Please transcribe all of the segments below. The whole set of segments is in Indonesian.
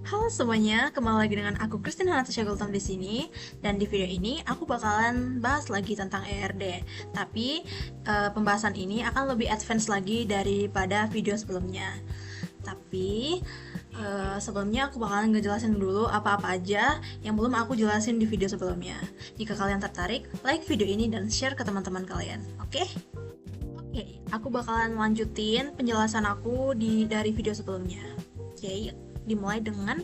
Halo semuanya, kembali lagi dengan aku Christine Hanatasha Gultom di sini. Dan di video ini aku bakalan bahas lagi tentang ERD. Tapi pembahasan ini akan lebih advance lagi daripada video sebelumnya. Tapi sebelumnya aku bakalan ngejelasin dulu apa-apa aja yang belum aku jelasin di video sebelumnya. Jika kalian tertarik, like video ini dan share ke teman-teman kalian. Oke? Oke, aku bakalan lanjutin penjelasan aku dari video sebelumnya. Oke, dimulai dengan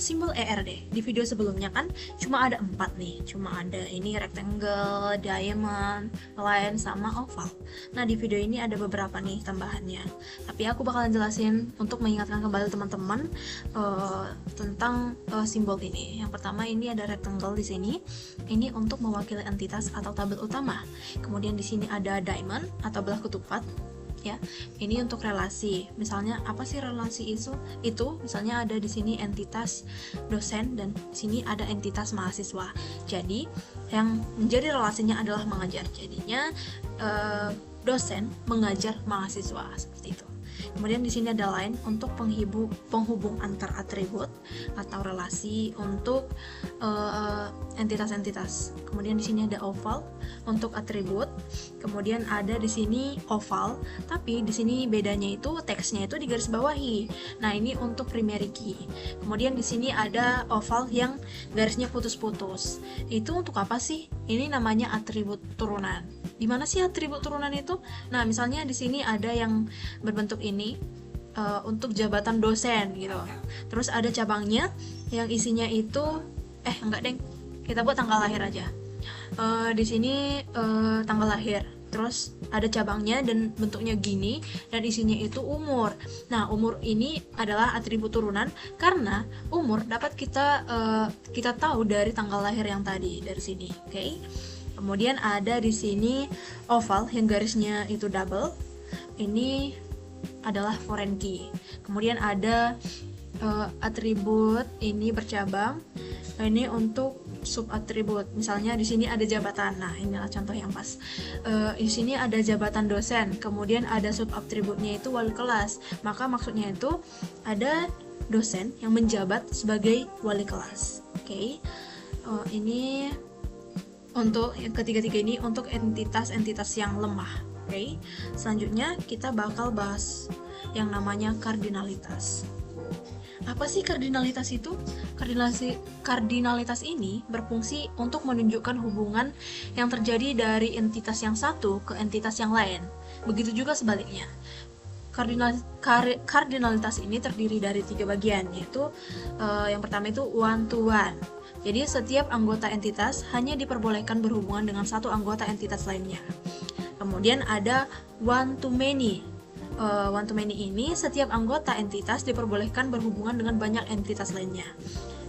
simbol ERD. Di video sebelumnya kan cuma ada 4 nih, cuma ada ini rectangle, diamond, line, sama oval. Nah di video ini ada beberapa nih tambahannya, tapi aku bakalan jelasin untuk mengingatkan kembali teman-teman tentang simbol ini. Yang pertama ini ada rectangle di sini, ini untuk mewakili entitas atau tabel utama. Kemudian di sini ada diamond atau belah ketupat, ya. Ini untuk relasi. Misalnya apa sih relasi itu misalnya ada di sini entitas dosen dan di sini ada entitas mahasiswa. Jadi yang menjadi relasinya adalah mengajar. Jadinya dosen mengajar mahasiswa seperti itu. Kemudian di sini ada line untuk penghubung antar atribut atau relasi untuk entitas-entitas. Kemudian di sini ada oval untuk atribut. Kemudian ada di sini oval, tapi di sini bedanya itu teksnya itu digarisbawahi. Nah, ini untuk primary key. Kemudian di sini ada oval yang garisnya putus-putus. Itu untuk apa sih? Ini namanya atribut turunan. Di mana sih atribut turunan itu? Nah, misalnya di sini ada yang berbentuk ini untuk jabatan dosen gitu. Terus ada cabangnya yang isinya itu enggak deng. Kita buat tanggal lahir aja. Di sini tanggal lahir. Terus ada cabangnya dan bentuknya gini dan isinya itu umur. Nah, umur ini adalah atribut turunan karena umur dapat kita tahu dari tanggal lahir yang tadi dari sini, oke? Kemudian ada di sini oval yang garisnya itu double. Ini adalah foreign key. Kemudian ada atribut ini bercabang. Ini untuk sub atribut. Misalnya di sini ada jabatan. Nah, inilah contoh yang pas. Di sini ada jabatan dosen. Kemudian ada sub atributnya itu wali kelas. Maka maksudnya itu ada dosen yang menjabat sebagai wali kelas. Oke. Ini untuk yang ketiga-tiga ini untuk entitas-entitas yang lemah. Oke. Selanjutnya kita bakal bahas yang namanya kardinalitas. Apa sih kardinalitas itu? Kardinalitas ini berfungsi untuk menunjukkan hubungan yang terjadi dari entitas yang satu ke entitas yang lain. Begitu juga sebaliknya. Kardinalitas ini terdiri dari 3 bagian, yaitu yang pertama itu one to one. Jadi setiap anggota entitas hanya diperbolehkan berhubungan dengan satu anggota entitas lainnya. Kemudian ada one to many. One to many ini setiap anggota entitas diperbolehkan berhubungan dengan banyak entitas lainnya.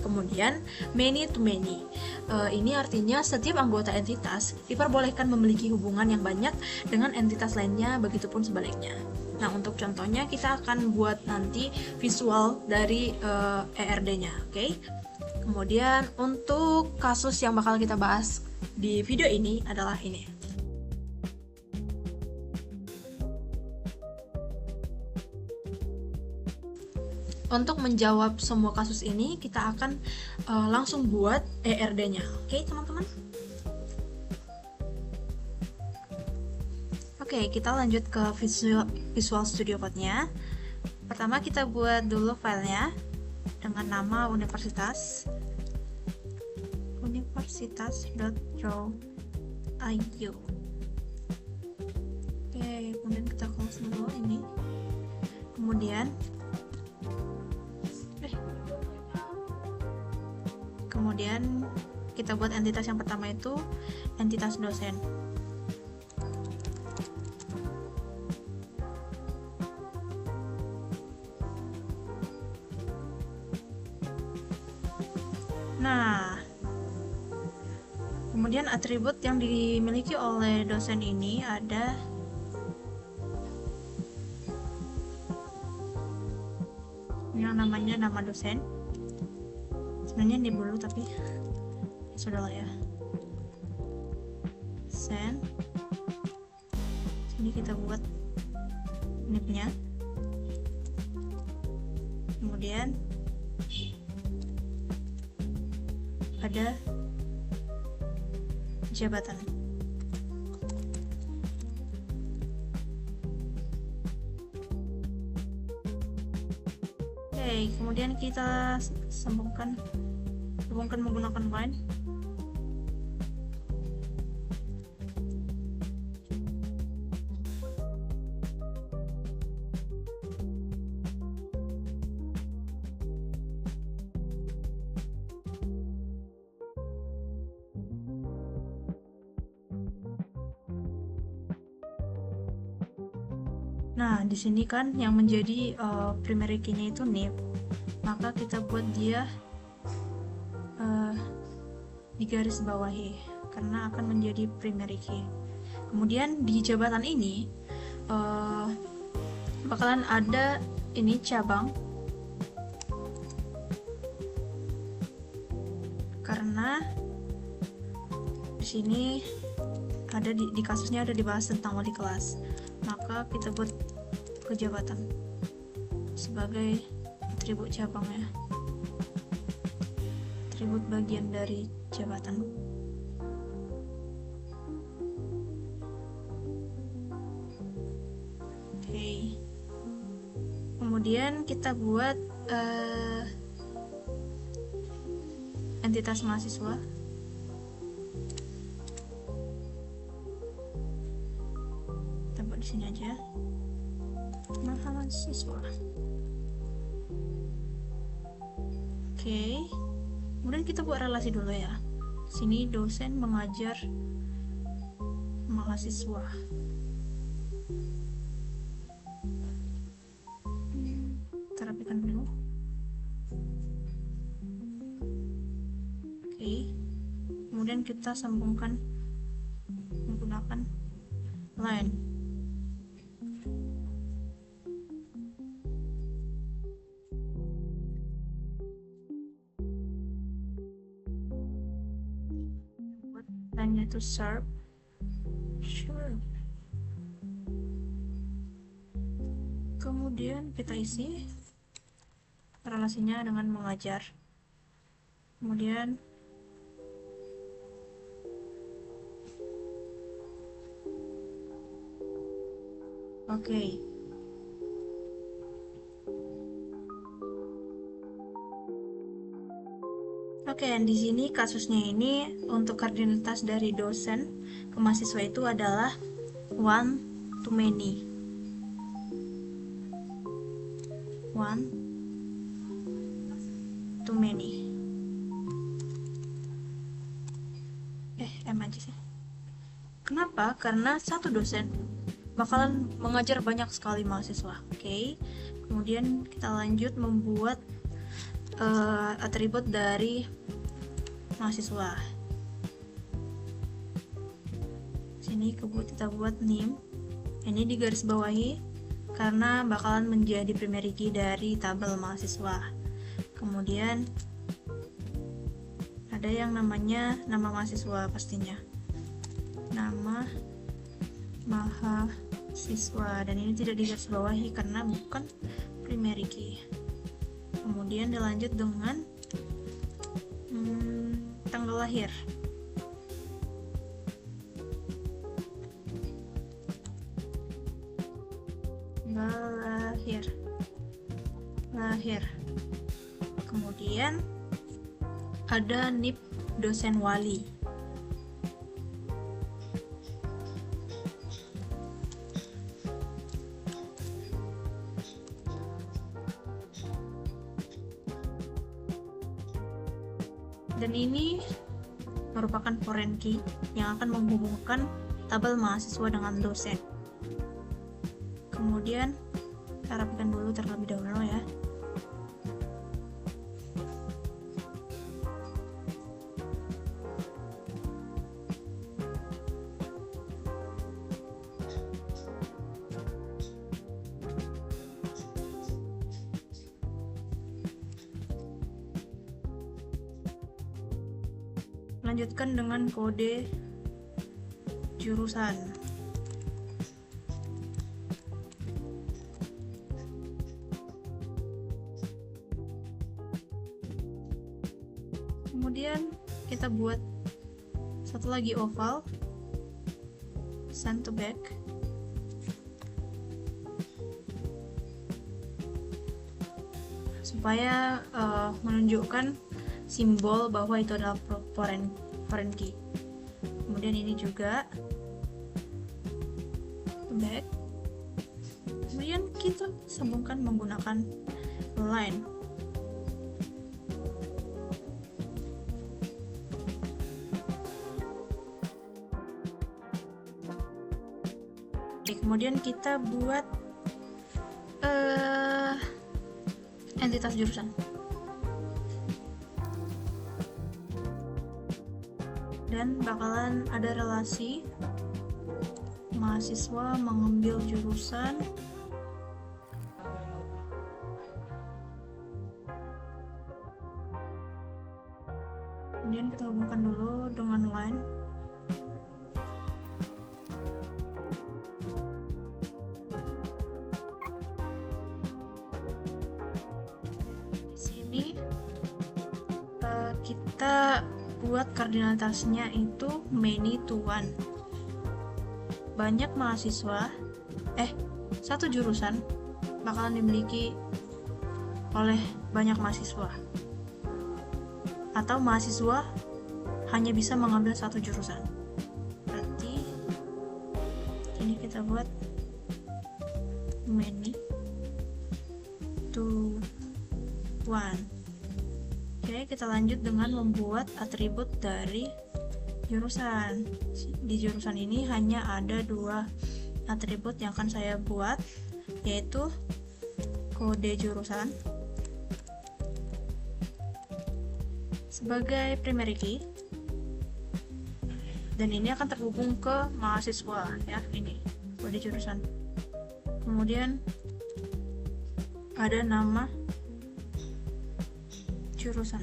Kemudian many to many. Ini artinya setiap anggota entitas diperbolehkan memiliki hubungan yang banyak dengan entitas lainnya, begitupun sebaliknya. Nah, untuk contohnya kita akan buat nanti visual dari ERD-nya, oke? Kemudian untuk kasus yang bakal kita bahas di video ini adalah ini. Untuk menjawab semua kasus ini, kita akan langsung buat ERD-nya. Oke, teman-teman? Oke, kita lanjut ke Visual Studio Code-nya. Pertama kita buat dulu filenya dengan nama universitas.draw.io. Oke, kemudian kita close dulu ini. Kemudian kita buat entitas yang pertama itu entitas dosen. Nah, kemudian atribut yang dimiliki oleh dosen ini ada yang namanya nama dosen. Sebenarnya ini dulu tapi sudahlah ya. Send. Sini kita buat nipnya. Kemudian pada jabatan. Oke, kemudian kita hubungkan menggunakan line. Nah, di sini kan yang menjadi primary key-nya itu nib, maka kita buat dia di garis bawahi karena akan menjadi primary key. Kemudian di jabatan ini bakalan ada ini cabang, karena di sini ada di kasusnya ada dibahas tentang wali kelas, maka kita buat kejabatan sebagai atribut cabangnya, atribut bagian dari jabatan. Oke. Kemudian kita buat entitas mahasiswa. Kita buat di sini aja. Mahasiswa. Oke. Kemudian kita buat relasi dulu ya. Sini dosen mengajar mahasiswa. Kita rapikan dulu. Oke. Kemudian kita sambungkan menggunakan line. Line itu sharp. Kemudian kita isi relasinya dengan mengajar. Kemudian oke. Oke, di sini kasusnya ini untuk kardinalitas dari dosen ke mahasiswa itu adalah one to many. One to many. M aja sih. Kenapa? Karena satu dosen bakalan mengajar banyak sekali mahasiswa. Oke. Kemudian kita lanjut membuat atribut dari mahasiswa. Sini kita buat name. Ini di garis bawahi karena bakalan menjadi primary key dari tabel mahasiswa. Kemudian ada yang namanya nama mahasiswa pastinya. Nama mahasiswa, dan ini tidak di garis bawahi karena bukan primary key. Kemudian dilanjut dengan tanggal lahir. Lahir. Kemudian ada NIP dosen wali. Dan ini merupakan foreign key yang akan menghubungkan tabel mahasiswa dengan dosen. Kemudian kita rapikan dulu terlebih dahulu ya. Lanjutkan dengan kode jurusan. Kemudian kita buat satu lagi oval, send to back. Supaya menunjukkan simbol bahwa itu adalah foreign key. Kemudian ini juga back. Kemudian kita sambungkan menggunakan line. Kemudian kita buat entitas jurusan. Dan bakalan ada relasi mahasiswa mengambil jurusan kemudian kita hubungkan dulu dengan line. Di sini kita buat kardinalitasnya itu many to one. Banyak mahasiswa, satu jurusan bakalan dimiliki oleh banyak mahasiswa, atau mahasiswa hanya bisa mengambil satu jurusan. Berarti ini kita buat many to one. Oke, kita lanjut dengan membuat atribut dari jurusan. Di jurusan ini hanya ada dua atribut yang akan saya buat, yaitu kode jurusan sebagai primary key, dan ini akan terhubung ke mahasiswa ya, ini kode jurusan. Kemudian ada nama jurusan.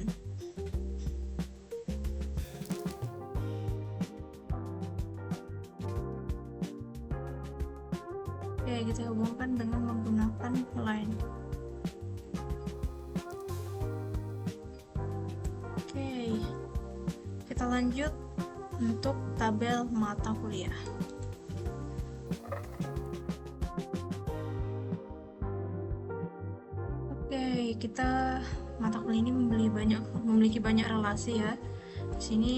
Oke, kita hubungkan dengan menggunakan line. Oke, kita lanjut untuk tabel mata kuliah. Oke, kita mata kuliah ini memiliki banyak relasi ya. Di sini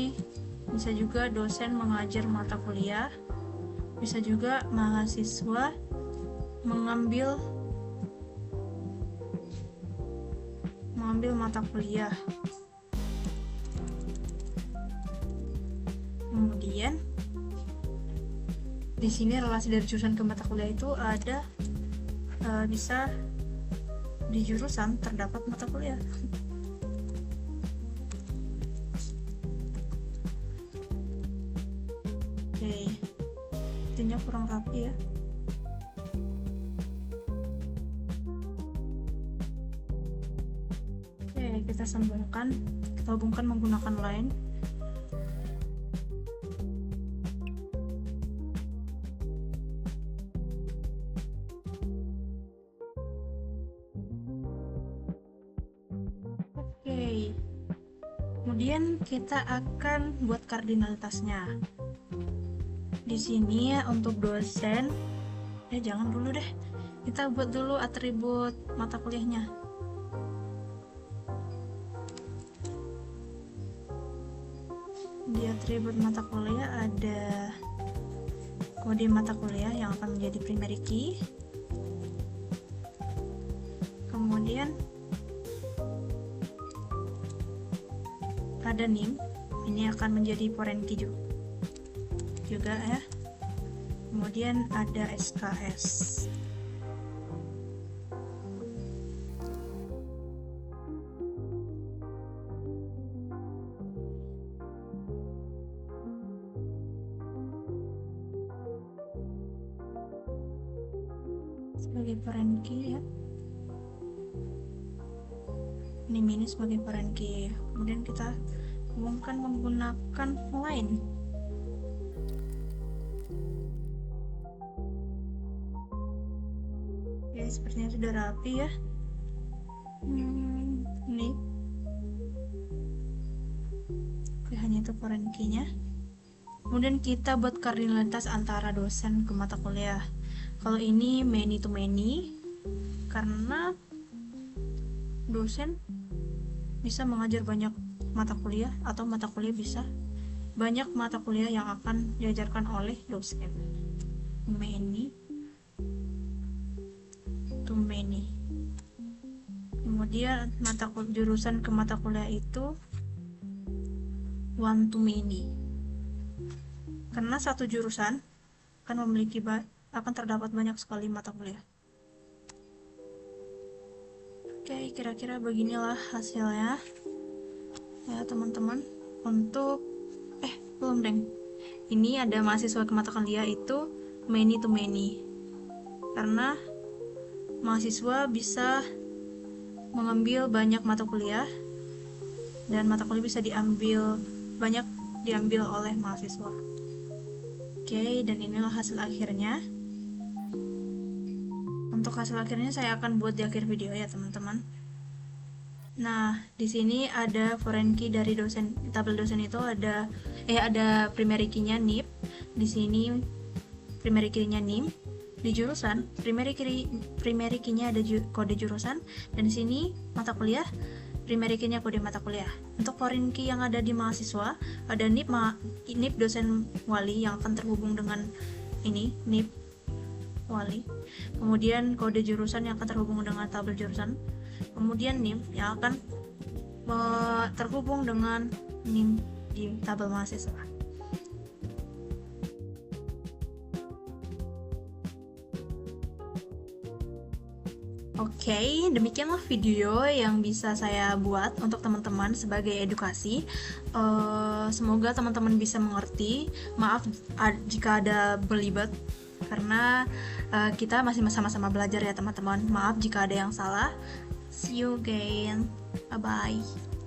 bisa juga dosen mengajar mata kuliah, bisa juga mahasiswa mengambil mata kuliah. Kemudian di sini relasi dari jurusan ke mata kuliah itu ada bisa di jurusan terdapat mata kuliah. Oke, intinya kurang rapi ya. Oke, kita sambungkan, kita hubungkan menggunakan line. Kemudian kita akan buat kardinalitasnya. Di sini ya untuk dosen, jangan dulu deh. Kita buat dulu atribut mata kuliahnya. Di atribut mata kuliah ada kode mata kuliah yang akan menjadi primary key. Kemudian ada NIM, ini akan menjadi foreign key juga ya. Kemudian ada SKS. Sebagai foreign key ya. Ini sebagai foreign key. Kemudian kita hubungkan menggunakan line. Oke, sepertinya sudah rapi ya. Ini foreign key-nya. Kemudian kita buat kardinalitas antara dosen ke mata kuliah. Kalau ini many to many, karena dosen bisa mengajar banyak mata kuliah, atau mata kuliah bisa banyak mata kuliah yang akan diajarkan oleh dosen. Many to many. Kemudian jurusan ke mata kuliah itu one to many, karena satu jurusan akan terdapat banyak sekali mata kuliah. Oke, kira-kira beginilah hasilnya ya teman-teman. Untuk belum deng, ini ada mahasiswa ke mata kuliah itu many to many, karena mahasiswa bisa mengambil banyak mata kuliah, dan mata kuliah bisa diambil oleh mahasiswa. Oke, dan inilah hasil akhirnya. Untuk hasil akhirnya saya akan buat di akhir video ya teman-teman. Nah, di sini ada foreign key dari dosen, tabel dosen itu ada primary key-nya NIP. Di sini primary key-nya NIM. Di jurusan primary key-nya ada kode jurusan, dan di sini mata kuliah primary key-nya kode mata kuliah. Untuk foreign key yang ada di mahasiswa ada NIP dosen wali yang akan terhubung dengan ini NIP wali. Kemudian kode jurusan yang akan terhubung dengan tabel jurusan. Kemudian NIM yang akan terhubung dengan NIM di tabel mahasiswa. Oke, demikianlah video yang bisa saya buat untuk teman-teman sebagai edukasi. Semoga teman-teman bisa mengerti. Maaf jika ada belibet, karena kita masih sama-sama belajar ya teman-teman. Maaf jika ada yang salah. See you again. Bye-bye.